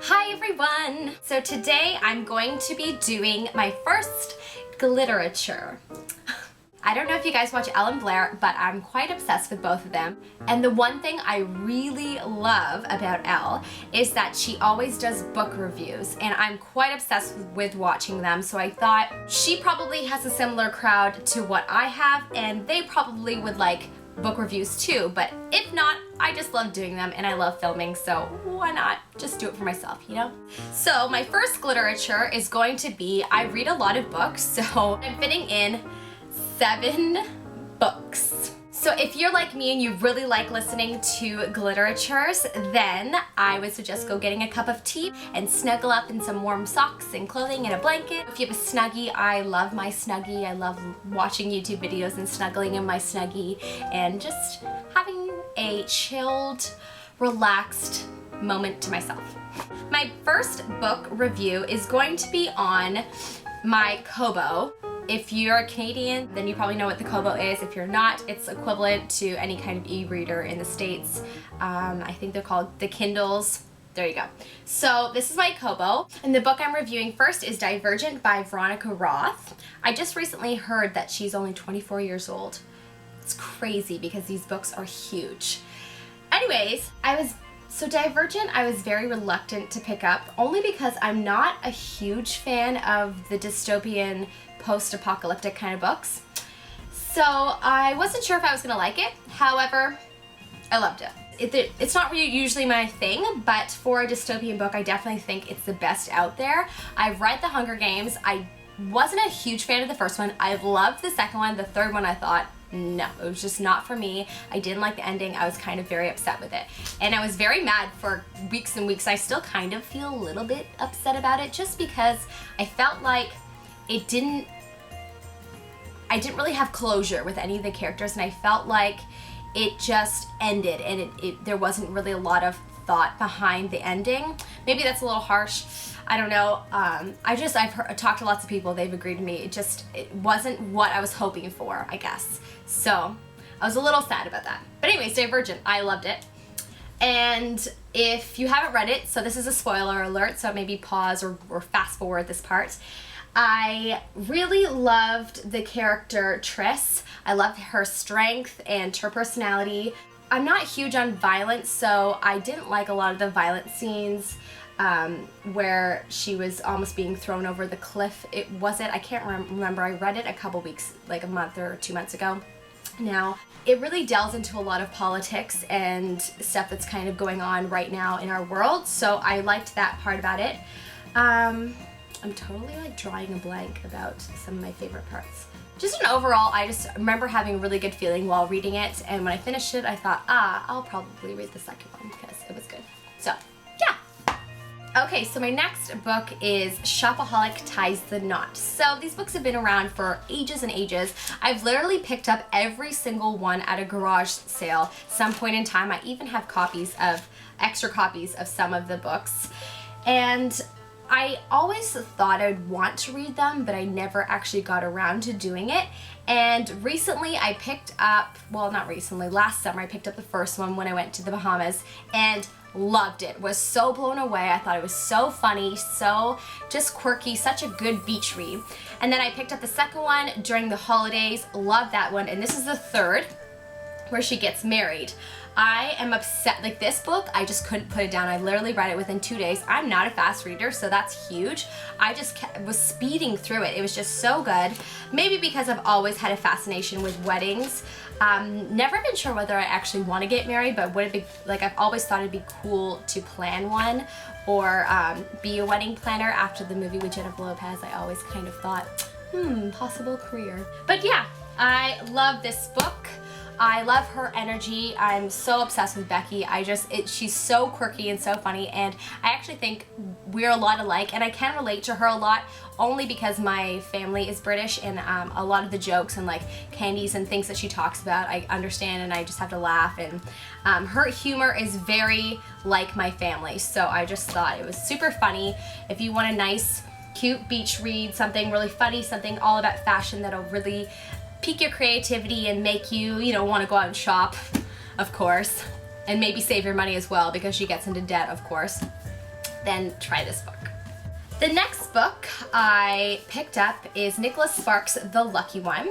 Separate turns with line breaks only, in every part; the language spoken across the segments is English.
Hi everyone! So today I'm going to be doing my first Glitterature. I don't know if you guys watch Elle and Blair, but I'm quite obsessed with both of them. And the one thing I really love about Elle is that she always does book reviews, and I'm quite obsessed with watching them, so I thought she probably has a similar crowd to what I have, and they probably would like book reviews too, but if not, I just love doing them and I love filming, so why not just do it for myself, you know? So my first Gliterature is going to be, I read a lot of books, so I'm fitting in 7 books. So if you're like me and you really like listening to Glitteratures, then I would suggest go getting a cup of tea and snuggle up in some warm socks and clothing and a blanket. If you have a Snuggie, I love my Snuggie. I love watching YouTube videos and snuggling in my Snuggie and just having a chilled, relaxed moment to myself. My first book review is going to be on my Kobo. If you're Canadian, then you probably know what the Kobo is. If you're not, it's equivalent to any kind of e-reader in the States. I think they're called the Kindles. There you go. So this is my Kobo, and the book I'm reviewing first is Divergent by Veronica Roth. I just recently heard that she's only 24 years old. It's crazy because these books are huge. Anyways, so Divergent I was very reluctant to pick up, only because I'm not a huge fan of the dystopian post-apocalyptic kind of books. So I wasn't sure if I was gonna like it. However, I loved it. It's not really usually my thing, but for a dystopian book, I definitely think it's the best out there. I've read The Hunger Games. I wasn't a huge fan of the first one. I loved the second one. The third one I thought, no, it was just not for me. I didn't like the ending. I was kind of very upset with it. And I was very mad for weeks and weeks. I still kind of feel a little bit upset about it just because I felt like I didn't really have closure with any of the characters, and I felt like it just ended and there wasn't really a lot of thought behind the ending. Maybe that's a little harsh. I don't know. I've talked to lots of people. They've agreed with me. It wasn't what I was hoping for, I guess. So I was a little sad about that. But anyways, Divergent, I loved it. And if you haven't read it, so this is a spoiler alert, so maybe pause or fast forward this part. I really loved the character Triss. I loved her strength and her personality. I'm not huge on violence, so I didn't like a lot of the violent scenes where she was almost being thrown over the cliff. I can't remember. I read it a couple weeks, like a month or 2 months ago. Now, it really delves into a lot of politics and stuff that's kind of going on right now in our world, so I liked that part about it. I'm totally like drawing a blank about some of my favorite parts. Just an overall, I just remember having a really good feeling while reading it, and when I finished it, I thought, I'll probably read the second one because it was good. So, yeah. Okay, so my next book is Shopaholic Ties the Knot. So these books have been around for ages and ages. I've literally picked up every single one at a garage sale some point in time. I even have extra copies of some of the books. And I always thought I'd want to read them, but I never actually got around to doing it. And recently I picked up, well, not recently, last summer I picked up the first one when I went to the Bahamas and loved it. Was so blown away. I thought it was so funny, so just quirky, such a good beach read. And then I picked up the second one during the holidays, loved that one, and this is the third, where she gets married. I am upset. Like, this book, I just couldn't put it down. I literally read it within 2 days. I'm not a fast reader, so that's huge. I just was speeding through it. It was just so good. Maybe because I've always had a fascination with weddings. Never been sure whether I actually want to get married, but would it be, like, I've always thought it'd be cool to plan one or be a wedding planner. After the movie with Jennifer Lopez, I always kind of thought, possible career. But yeah, I love this book. I love her energy. I'm so obsessed with Becky. She's so quirky and so funny, and I actually think we're a lot alike, and I can relate to her a lot only because my family is British, and a lot of the jokes and like candies and things that she talks about I understand, and I just have to laugh, and her humor is very like my family, so I just thought it was super funny. If you want a nice, cute beach read, something really funny, something all about fashion that'll really pique your creativity and make you, want to go out and shop, of course, and maybe save your money as well because she gets into debt, of course. then try this book. The next book I picked up is Nicholas Sparks' The Lucky One.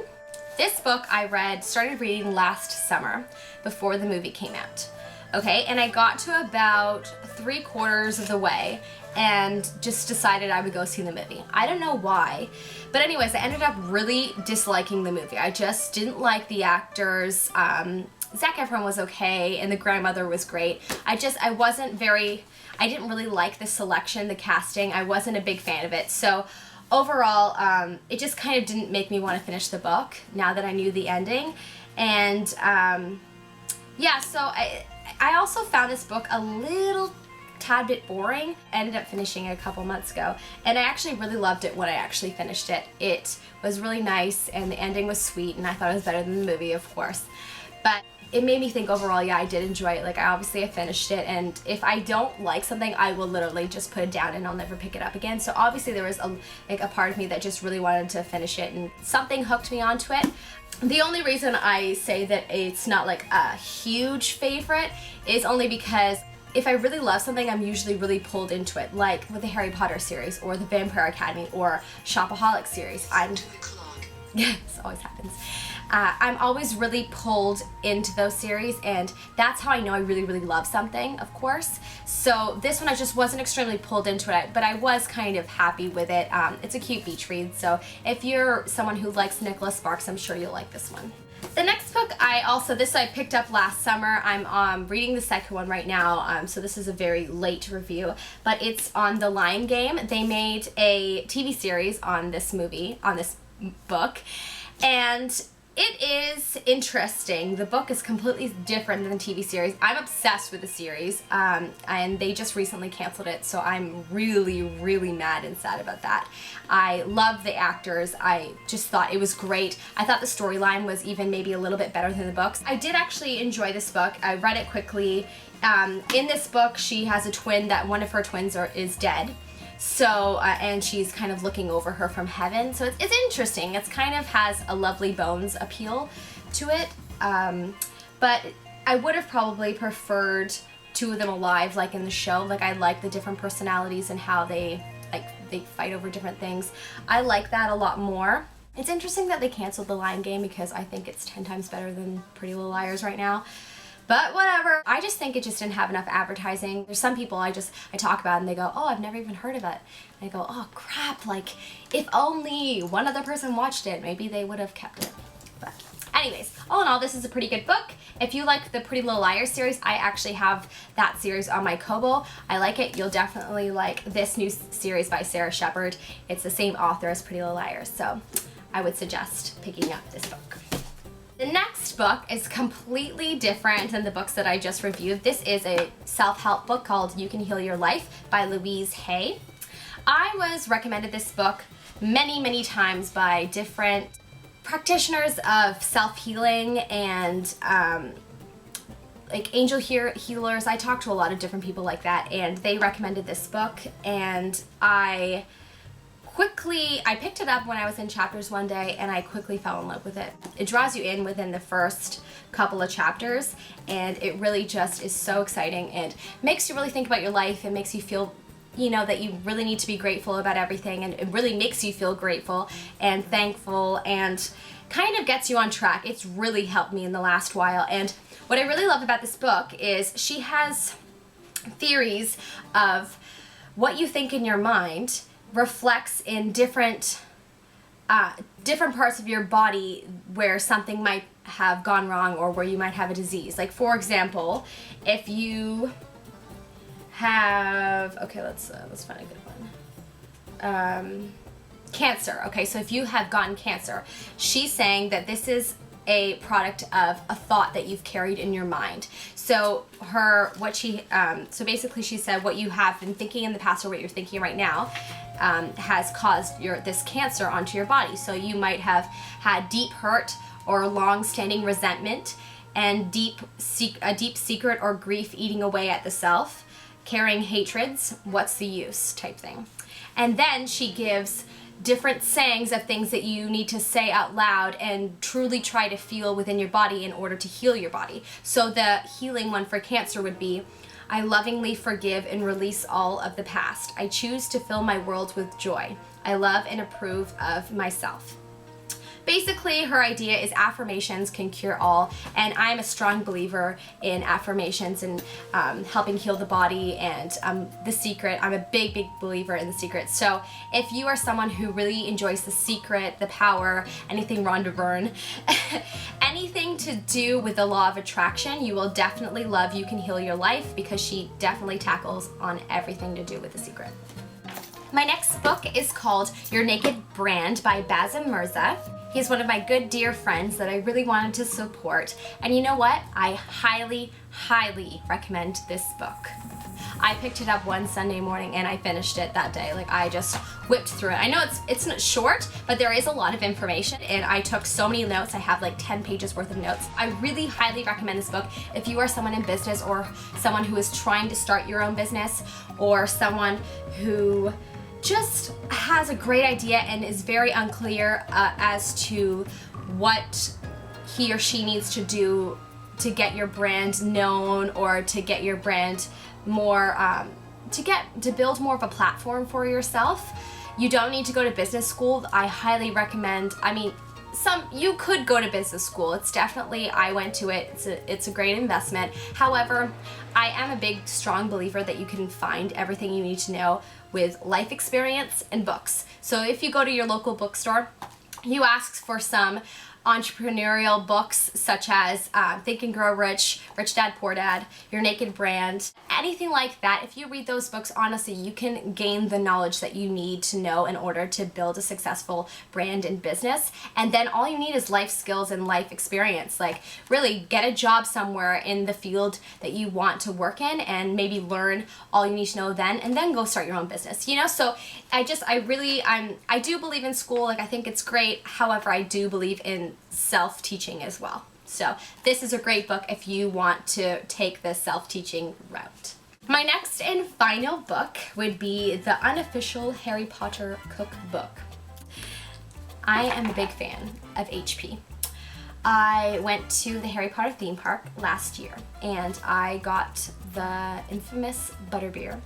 This book I started reading last summer before the movie came out. Okay, and I got to about 3/4 of the way and just decided I would go see the movie. I don't know why, but anyways, I ended up really disliking the movie. I just didn't like the actors. Zac Efron was okay, and the grandmother was great. I didn't really like the selection, the casting. I wasn't a big fan of it. So overall, it just kind of didn't make me want to finish the book now that I knew the ending. And yeah, so I also found this book a little tad bit boring. I ended up finishing it a couple months ago, and I actually really loved it when I actually finished it. It was really nice, and the ending was sweet, and I thought it was better than the movie, of course. But it made me think overall, yeah, I did enjoy it. Like, I finished it, and if I don't like something, I will literally just put it down and I'll never pick it up again. So obviously there was a part of me that just really wanted to finish it, and something hooked me onto it. The only reason I say that it's not like a huge favorite is only because if I really love something, I'm usually really pulled into it, like with the Harry Potter series or the Vampire Academy or Shopaholic series. This always happens. I'm always really pulled into those series, and that's how I know I really, really love something, of course. So this one I just wasn't extremely pulled into it, but I was kind of happy with it. It's a cute beach read, so if you're someone who likes Nicholas Sparks, I'm sure you'll like this one. The next book I picked up last summer. I'm reading the second one right now, so this is a very late review, but it's on The Lion Game. They made a TV series on this book, and it is interesting. The book is completely different than the TV series. I'm obsessed with the series, and they just recently canceled it, so I'm really, really mad and sad about that. I love the actors. I just thought it was great. I thought the storyline was even maybe a little bit better than the books. I did actually enjoy this book. I read it quickly. In this book, she has a twin that one of her twins is dead. So, and she's kind of looking over her from heaven. So it's interesting. It's kind of has a Lovely Bones appeal to it. But I would have probably preferred two of them alive, like in the show. Like, I like the different personalities and how they fight over different things. I like that a lot more. It's interesting that they canceled The Lion Game because I think it's 10 times better than Pretty Little Liars right now. But whatever. I just think it just didn't have enough advertising. There's some people I talk about and they go, oh, I've never even heard of it. And I go, oh crap, like if only one other person watched it, maybe they would have kept it. But anyways, all in all, this is a pretty good book. If you like the Pretty Little Liars series, I actually have that series on my Kobo. I like it. You'll definitely like this new series by Sarah Shepard. It's the same author as Pretty Little Liars, so I would suggest picking up this book. The next book is completely different than the books that I just reviewed. This is a self-help book called You Can Heal Your Life by Louise Hay. I was recommended this book many, many times by different practitioners of self-healing and like angel healers. I talked to a lot of different people like that, and they recommended this book, and I picked it up when I was in chapters one day, and I quickly fell in love with it. It draws you in within the first couple of chapters, and it really just is so exciting and makes you really think about your life and makes you feel, you know, that you really need to be grateful about everything, and it really makes you feel grateful and thankful and kind of gets you on track. It's really helped me in the last while, and what I really love about this book is she has theories of what you think in your mind reflects in different parts of your body where something might have gone wrong or where you might have a disease. Like, for example, if you have, okay, let's find a good one. Cancer. Okay, so if you have gotten cancer, she's saying that this is a product of a thought that you've carried in your mind. So so basically she said what you have been thinking in the past or what you're thinking right now has caused this cancer onto your body. So you might have had deep hurt or long-standing resentment and a deep secret or grief eating away at the self, carrying hatreds, what's the use type thing. And then she gives different sayings of things that you need to say out loud and truly try to feel within your body in order to heal your body. So the healing one for cancer would be, I lovingly forgive and release all of the past. I choose to fill my world with joy. I love and approve of myself. Basically, her idea is affirmations can cure all, and I'm a strong believer in affirmations and helping heal the body and The Secret. I'm a big, big believer in The Secret. So if you are someone who really enjoys The Secret, The Power, anything Rhonda Byrne, anything to do with the law of attraction, you will definitely love You Can Heal Your Life, because she definitely tackles on everything to do with The Secret. My next book is called Your Naked Brand by Basim Mirza. He's one of my good dear friends that I really wanted to support. And you know what? I highly, highly recommend this book. I picked it up one Sunday morning and I finished it that day. Like, I just whipped through it. I know it's not short, but there is a lot of information, and I took so many notes. I have like 10 pages worth of notes. I really highly recommend this book if you are someone in business, or someone who is trying to start your own business, or someone who just has a great idea and is very unclear as to what he or she needs to do to get your brand known, or to get your brand more, to build more of a platform for yourself. You don't need to go to business school. I highly recommend, I mean, you could go to business school. It's definitely, I went to it. It's a great investment. However, I am a big, strong believer that you can find everything you need to know with life experience and books. So if you go to your local bookstore, you ask for some entrepreneurial books such as Think and Grow Rich, Rich Dad Poor Dad, Your Naked Brand, anything like that. If you read those books, honestly, you can gain the knowledge that you need to know in order to build a successful brand and business. And then all you need is life skills and life experience. Like, really get a job somewhere in the field that you want to work in, and maybe learn all you need to know then, and then go start your own business, you know? So I do believe in school. Like, I think it's great. However, I do believe in self-teaching as well. So this is a great book if you want to take the self-teaching route. My next and final book would be the unofficial Harry Potter cookbook. I am a big fan of HP. I went to the Harry Potter theme park last year, and I got the infamous Butterbeer,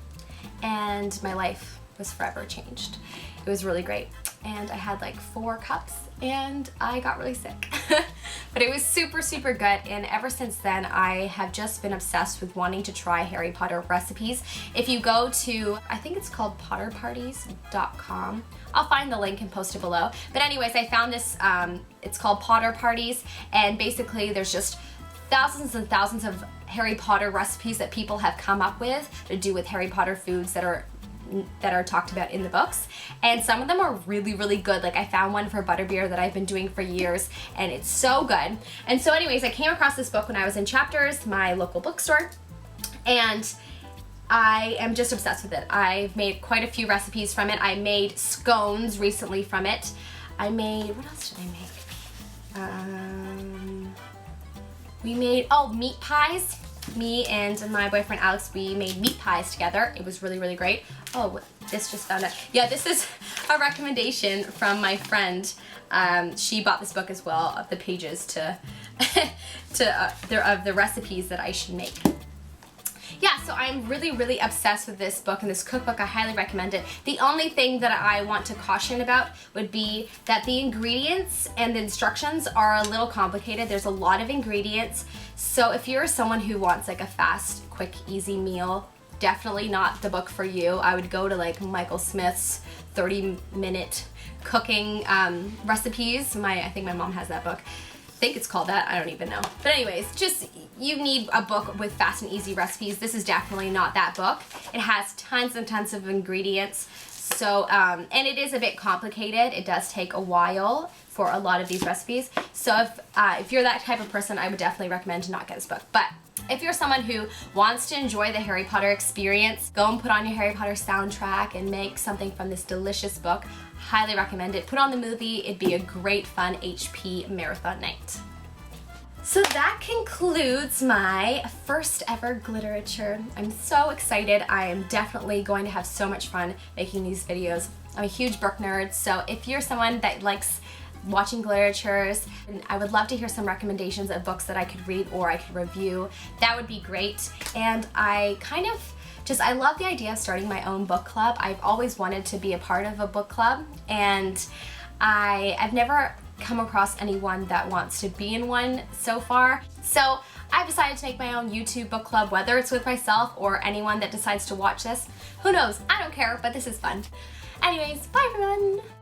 and my life was forever changed. It was really great, and I had like 4 cups, and I got really sick. But it was super, super good, and ever since then I have just been obsessed with wanting to try Harry Potter recipes. If you go to, I think it's called potterparties.com. I'll find the link and post it below. But anyways, I found this, it's called Potter Parties, and basically there's just thousands and thousands of Harry Potter recipes that people have come up with to do with Harry Potter foods that are talked about in the books, and some of them are really, really good. Like, I found one for butterbeer that I've been doing for years, and it's so good. And so anyways, I came across this book when I was in Chapters, my local bookstore, and I am just obsessed with it. I've made quite a few recipes from it. I made scones recently from it. I made, what else did I make? We made, meat pies. Me and my boyfriend Alex, we made meat pies together. It was really, really great. Oh, this just found out. Yeah, this is a recommendation from my friend. She bought this book as well, of the pages of the recipes that I should make. Yeah, so I'm really, really obsessed with this book and this cookbook. I highly recommend it. The only thing that I want to caution about would be that the ingredients and the instructions are a little complicated. There's a lot of ingredients. So if you're someone who wants like a fast, quick, easy meal, definitely not the book for you. I would go to like Michael Smith's 30-minute cooking recipes. I think my mom has that book. I think it's called that. I don't even know. But anyways, just, you need a book with fast and easy recipes. This is definitely not that book. It has tons and tons of ingredients. So, and it is a bit complicated. It does take a while for a lot of these recipes. So if you're that type of person, I would definitely recommend to not get this book. But if you're someone who wants to enjoy the Harry Potter experience, go and put on your Harry Potter soundtrack and make something from this delicious book. Highly recommend it. Put on the movie. It'd be a great, fun HP marathon night. So that concludes my first ever Gliterature. I'm so excited. I am definitely going to have so much fun making these videos. I'm a huge book nerd, so if you're someone that likes watching Glitteratures, and I would love to hear some recommendations of books that I could read or I could review. That would be great. And I love the idea of starting my own book club. I've always wanted to be a part of a book club, and I've never come across anyone that wants to be in one so far. So I've decided to make my own YouTube book club, whether it's with myself or anyone that decides to watch this. Who knows? I don't care, but this is fun. Anyways, bye everyone!